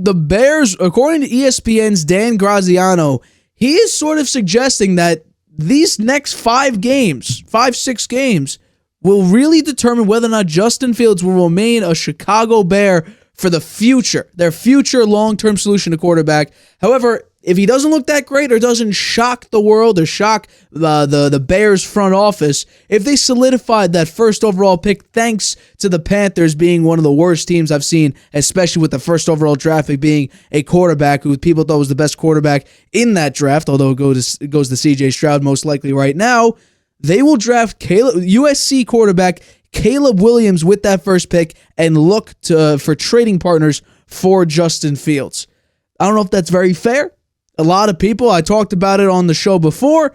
the Bears, according to ESPN's Dan Graziano, he is sort of suggesting that these next 6 games, will really determine whether or not Justin Fields will remain a Chicago Bear for the future, their future long-term solution to quarterback. However, if he doesn't look that great or doesn't shock the world or shock the Bears front office, if they solidified that first overall pick, thanks to the Panthers being one of the worst teams I've seen, especially with the first overall draft pick being a quarterback who people thought was the best quarterback in that draft, although it goes to C.J. Stroud most likely right now, they will draft USC quarterback Caleb Williams with that first pick and look for trading partners for Justin Fields. I don't know if that's very fair. A lot of people, I talked about it on the show before,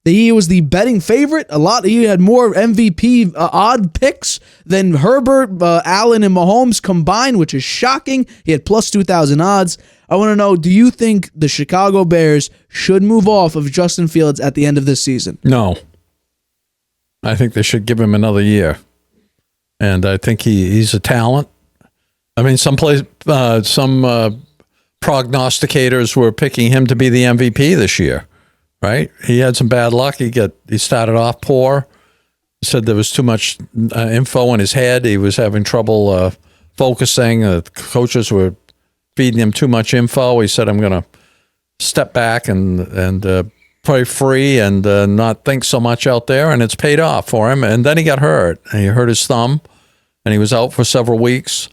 that he was the betting favorite. He had more MVP odd picks than Herbert, Allen, and Mahomes combined, which is shocking. He had plus 2,000 odds. I want to know, do you think the Chicago Bears should move off of Justin Fields at the end of this season? No. I think they should give him another year. And I think he's a talent. I mean, some prognosticators were picking him to be the MVP this year, right? He had some bad luck. He started off poor. He said there was too much info in his head. He was having trouble focusing. The coaches were feeding him too much info. He said, I'm going to step back and play free and not think so much out there, and it's paid off for him. And then he got hurt. He hurt his thumb, and he was out for several weeks.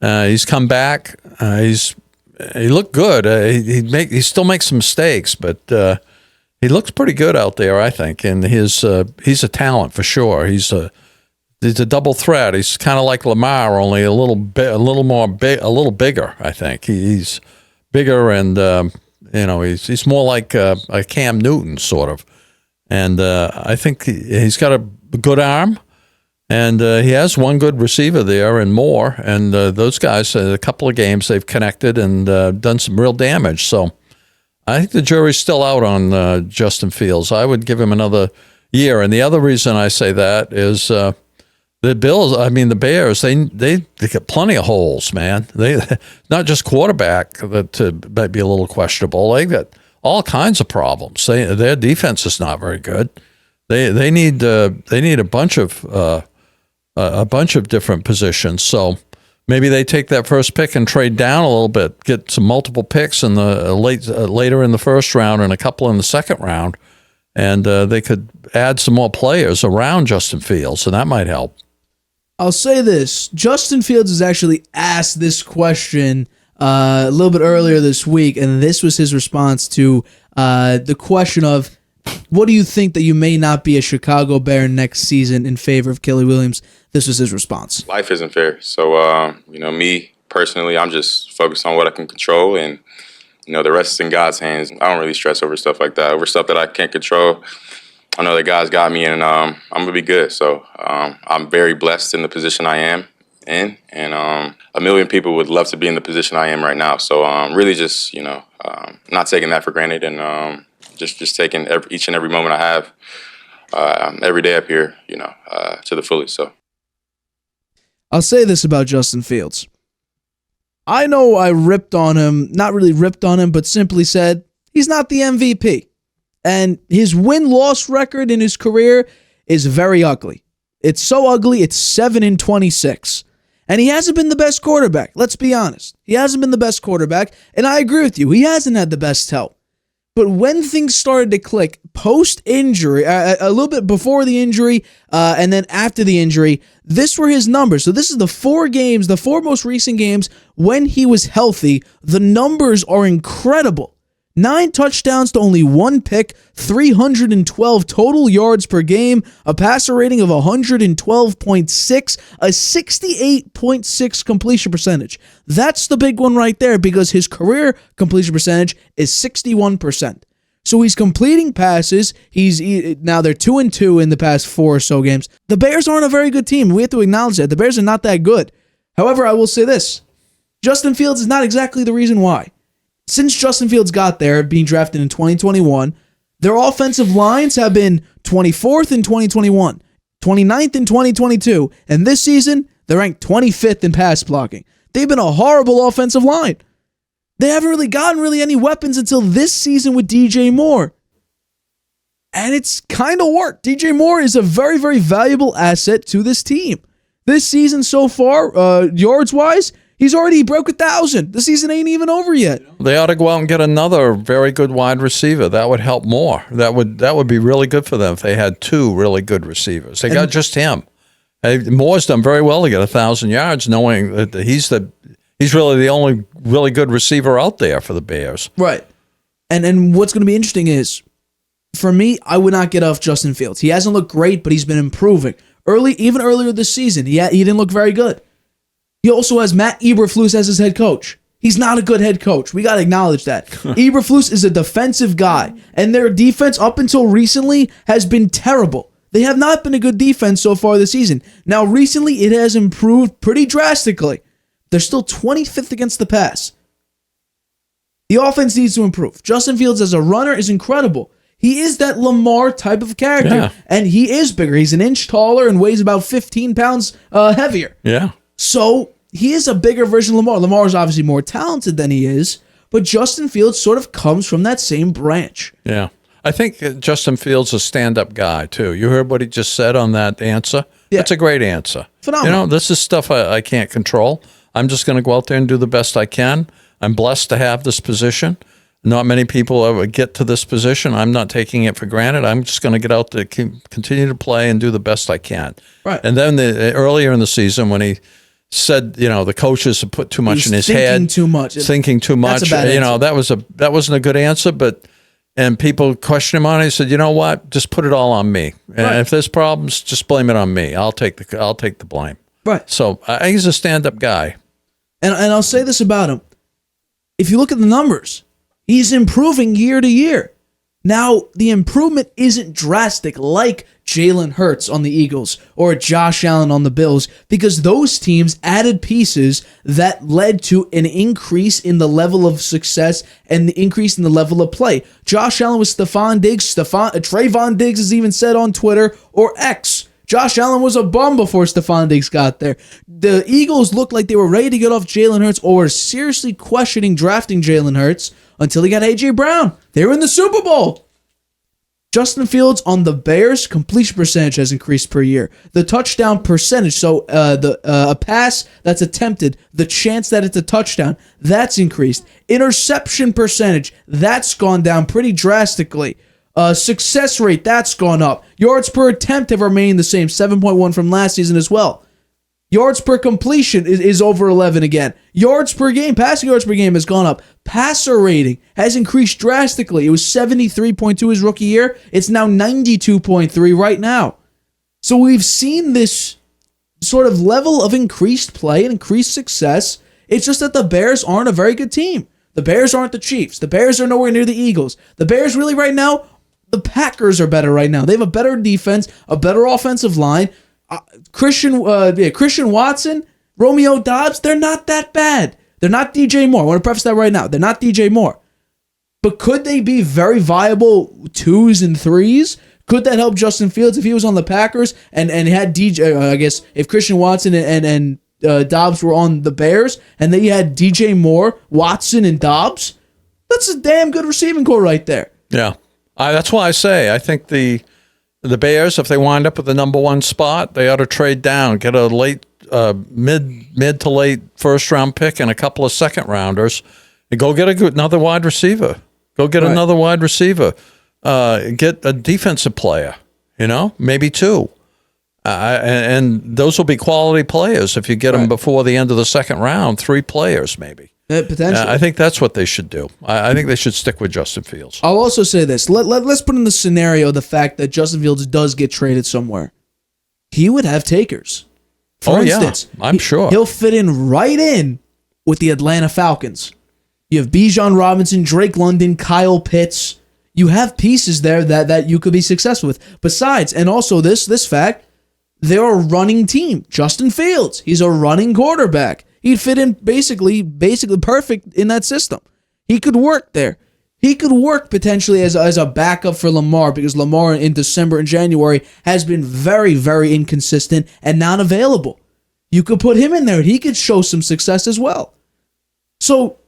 He's come back. He looked good. He still makes some mistakes, but he looks pretty good out there, I think. And he's a talent for sure. He's a double threat. He's kind of like Lamar, only a little bigger. I think he's bigger, and he's more like a Cam Newton sort of. And I think he's got a good arm. And he has one good receiver there and more. And those guys, a couple of games, they've connected and done some real damage. So I think the jury's still out on Justin Fields. I would give him another year. And the other reason I say that is the Bears, they got plenty of holes, man. They not just quarterback that might be a little questionable. They've got all kinds of problems. Their defense is not very good. They need a bunch of different positions. So maybe they take that first pick and trade down a little bit, get some multiple picks in the later in the first round and a couple in the second round, and they could add some more players around Justin Fields, and that might help. I'll say this. Justin Fields has actually asked this question a little bit earlier this week, and this was his response to the question of, what do you think that you may not be a Chicago Bear next season in favor of Caleb Williams? This was his response. Life isn't fair. So, me personally, I'm just focused on what I can control, and, the rest is in God's hands. I don't really stress over stuff like that, over stuff that I can't control. I know that God's got me, and I'm going to be good. So I'm very blessed in the position I am in, and a million people would love to be in the position I am right now. So really just, not taking that for granted, and just taking each and every moment I have every day up here, to the fullest. So I'll say this about Justin Fields. I know I ripped on him, not really ripped on him, but simply said he's not the MVP. And his win-loss record in his career is very ugly. It's so ugly, it's 7-26. And he hasn't been the best quarterback. Let's be honest. He hasn't been the best quarterback, and I agree with you. He hasn't had the best help. But when things started to click post-injury, a little bit before the injury, and then after the injury, this were his numbers. So this is the 4 most recent games when he was healthy. The numbers are incredible. 9 touchdowns to only 1 pick, 312 total yards per game, a passer rating of 112.6, a 68.6 completion percentage. That's the big one right there, because his career completion percentage is 61%. So he's completing passes. Now they're 2-2 in the past 4 or so games. The Bears aren't a very good team. We have to acknowledge that. The Bears are not that good. However, I will say this. Justin Fields is not exactly the reason why. Since Justin Fields got there, being drafted in 2021, their offensive lines have been 24th in 2021, 29th in 2022, and this season, they're ranked 25th in pass blocking. They've been a horrible offensive line. They haven't really gotten any weapons until this season with DJ Moore. And it's kind of worked. DJ Moore is a very, very valuable asset to this team. This season so far, yards-wise, he's already broke 1,000. The season ain't even over yet. They ought to go out and get another very good wide receiver. That would help more. That would be really good for them if they had two really good receivers. They got just him. Moore's done very well to get 1,000 yards, knowing that he's really the only really good receiver out there for the Bears. Right. And what's going to be interesting is, for me, I would not get off Justin Fields. He hasn't looked great, but he's been improving. Even earlier this season, he didn't look very good. He also has Matt Eberflus as his head coach. He's not a good head coach. We got to acknowledge that. Eberflus is a defensive guy, and their defense up until recently has been terrible. They have not been a good defense so far this season. Now, recently, it has improved pretty drastically. They're still 25th against the pass. The offense needs to improve. Justin Fields as a runner is incredible. He is that Lamar type of character, and he is bigger. He's an inch taller and weighs about 15 pounds heavier. Yeah. So he is a bigger version of Lamar. Lamar is obviously more talented than he is, but Justin Fields sort of comes from that same branch. Yeah. I think Justin Fields is a stand-up guy, too. You heard what he just said on that answer? Yeah. That's a great answer. Phenomenal. This is stuff I can't control. I'm just going to go out there and do the best I can. I'm blessed to have this position. Not many people ever get to this position. I'm not taking it for granted. I'm just going to get out there, continue to play, and do the best I can. Right. And then earlier in the season, when he said, the coaches have put too much in his head, thinking too much. That's a bad answer. That wasn't a good answer. And people questioned him on it. He said, "You know what? Just put it all on me. And if there's problems, just blame it on me. I'll take the blame." Right. So he's a stand-up guy. And I'll say this about him: if you look at the numbers, he's improving year to year. Now, the improvement isn't drastic like Jalen Hurts on the Eagles or Josh Allen on the Bills, because those teams added pieces that led to an increase in the level of success and the increase in the level of play. Josh Allen was Stephon Diggs. Trayvon Diggs has even said on Twitter or X, Josh Allen was a bum before Stephon Diggs got there. The Eagles looked like they were ready to get off Jalen Hurts or were seriously questioning drafting Jalen Hurts until he got A.J. Brown. They were in the Super Bowl. Justin Fields on the Bears, completion percentage has increased per year. The touchdown percentage, so a pass that's attempted, the chance that it's a touchdown, that's increased. Interception percentage, that's gone down pretty drastically. Success rate, that's gone up. Yards per attempt have remained the same, 7.1 from last season as well. Yards per completion is over 11 again. Yards per game, passing yards per game has gone up. Passer rating has increased drastically. It was 73.2 his rookie year. It's now 92.3 right now. So we've seen this sort of level of increased play and increased success. It's just that the Bears aren't a very good team. The Bears aren't the Chiefs. The Bears are nowhere near the Eagles. The Bears really right now, the Packers are better right now. They have a better defense, a better offensive line. Christian Watson, Romeo Doubs, they're not that bad. They're not DJ Moore. I want to preface that right now. They're not DJ Moore. But could they be very viable 2s and 3s? Could that help Justin Fields if he was on the Packers and had DJ, I guess, if Christian Watson and Doubs were on the Bears and they had DJ Moore, Watson, and Doubs? That's a damn good receiving core right there. Yeah. That's why I say I think the Bears, if they wind up with the number one spot, they ought to trade down, get a late, mid to late first round pick and a couple of second rounders, and go get another wide receiver. Another wide receiver. Get a defensive player. Maybe 2, and those will be quality players if you get them before the end of the second round. 3 players, maybe. Potentially. I think that's what they should do. I think they should stick with Justin Fields. I'll also say this. Let's put in the scenario the fact that Justin Fields does get traded somewhere. He would have takers. For instance, I'm sure. He'll fit right in with the Atlanta Falcons. You have Bijan Robinson, Drake London, Kyle Pitts. You have pieces there that you could be successful with. Besides, and also this fact, they're a running team. Justin Fields, he's a running quarterback. He'd fit in basically perfect in that system. He could work there. He could work potentially as a backup for Lamar, because Lamar in December and January has been very, very inconsistent and not available. You could put him in there and he could show some success as well. So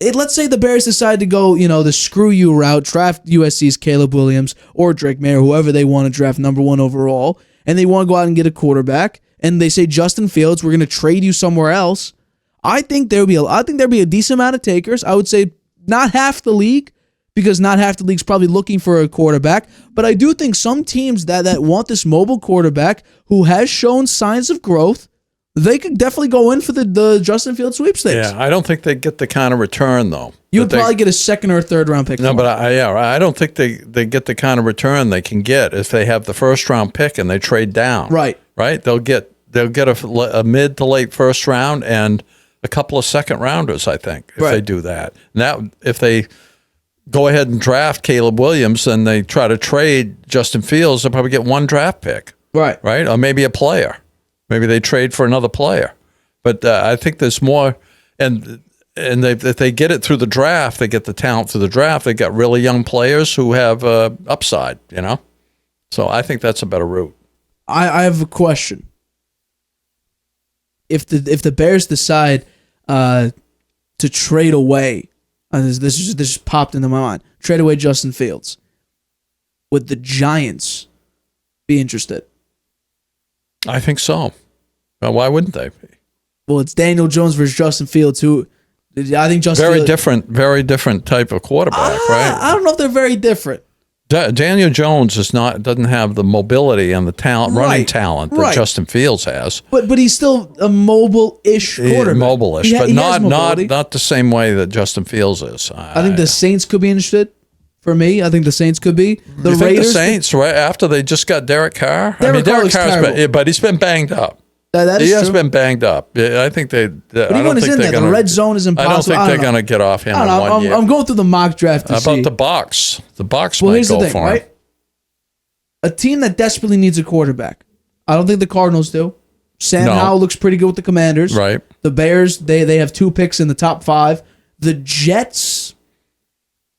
let's say the Bears decide to go, the screw you route, draft USC's Caleb Williams or Drake May or whoever they want to draft number 1 overall, and they want to go out and get a quarterback, and they say, Justin Fields, we're going to trade you somewhere else. I think there'd be a decent amount of takers. I would say not half the league, because not half the league's probably looking for a quarterback. But I do think some teams that want this mobile quarterback who has shown signs of growth, they could definitely go in for the Justin Fields sweepstakes. Yeah, I don't think they get the kind of return, though. You would probably get a second or third round pick. No, but I don't think they get the kind of return they can get if they have the first round pick and they trade down. Right. They'll get a mid to late first round and a couple of second rounders, I think, if they do that. Now, if they go ahead and draft Caleb Williams and they try to trade Justin Fields, they'll probably get 1 draft pick. Right. Or maybe a player. Maybe they trade for another player. But I think there's more, and if they get it through the draft, they get the talent through the draft. They got really young players who have upside, So I think that's a better route. I have a question. If the Bears decide to trade away, this just popped into my mind, trade away Justin Fields, would the Giants be interested? I think so. Well, why wouldn't they be? Well, it's Daniel Jones versus Justin Fields, who I think Justin Fields, very different type of quarterback, right? I don't know if they're very different. Daniel Jones doesn't have the mobility and the talent, running talent that Justin Fields has. But he's still a mobile-ish quarterback. Mobile-ish, but not the same way that Justin Fields is. I think the Saints could be interested. For me, I think the Saints could be. The Raiders, the Saints, right after they just got Derek Carr? Derek Carr's but he's been banged up. He has been banged up. I think they. But even is in there. The red zone is impossible. I don't think they're going to get off him in 1 year. I'm going through the mock draft to see. About the Bucs? The Bucs might go the thing, for him. Right? A team that desperately needs a quarterback. I don't think the Cardinals do. Sam Howell looks pretty good with the Commanders. Right. The Bears, they have 2 picks in the top 5. The Jets.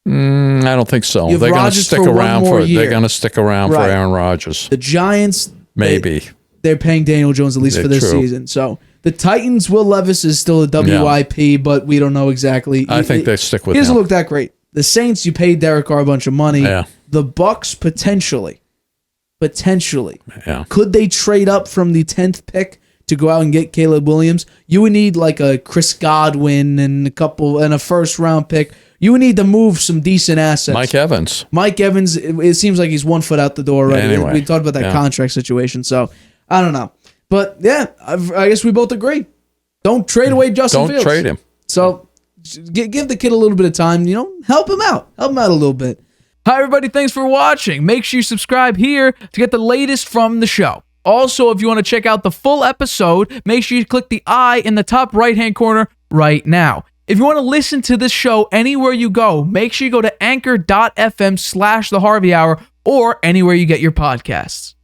I don't think so. They're going to stick around for. They're going to stick around for Aaron Rodgers. The Giants, maybe they're paying Daniel Jones at least for this season. So the Titans, Will Levis is still a WIP, but we don't know exactly. I think they stick with him. He doesn't look that great. The Saints, you paid Derek Carr a bunch of money. Yeah. The Bucs potentially. Yeah. Could they trade up from the 10th pick to go out and get Caleb Williams? You would need like a Chris Godwin and a first round pick. You would need to move some decent assets. Mike Evans, it seems like he's 1 foot out the door right anyway, we talked about that contract situation, so I don't know. But yeah, I guess we both agree. Don't trade away Justin Fields. Don't trade him. So give the kid a little bit of time, help him out. Help him out a little bit. Hi, everybody. Thanks for watching. Make sure you subscribe here to get the latest from the show. Also, if you want to check out the full episode, make sure you click the I in the top right-hand corner right now. If you want to listen to this show anywhere you go, make sure you go to anchor.fm/The Harvey Hour or anywhere you get your podcasts.